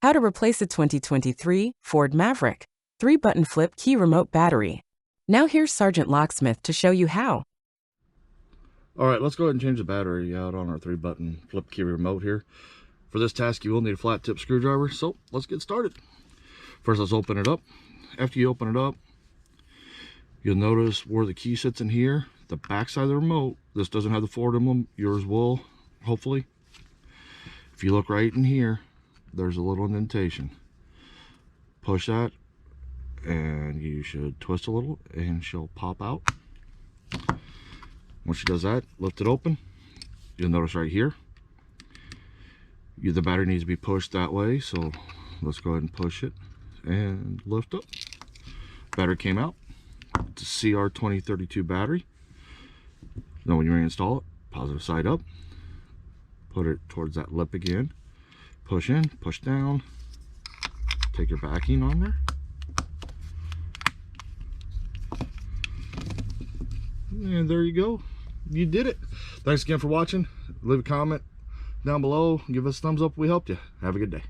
How to replace a 2023 Ford Maverick 3-button flip key remote battery. Now here's Sergeant Locksmith to show you how. Alright, let's go ahead and change the battery out on our 3-button flip key remote here. For this task you will need a flat tip screwdriver, so let's get started. First, let's open it up. After you open it up, you'll notice where the key sits in here, the back side of the remote. This doesn't have the Ford emblem, yours will, hopefully. If you look right in here, there's a little indentation. Push that and you should twist a little and she'll pop out. Once she does that, lift it open. You'll notice right here, the battery needs to be pushed that way, so let's go ahead and push it and lift up. Battery came out. It's a CR2032 battery. Now when you reinstall it, positive side up, put it towards that lip again, push in, push down, take your backing on there, and there you go, you did it. Thanks again for watching. Leave a comment down below, give us a thumbs up if we helped you. Have a good day.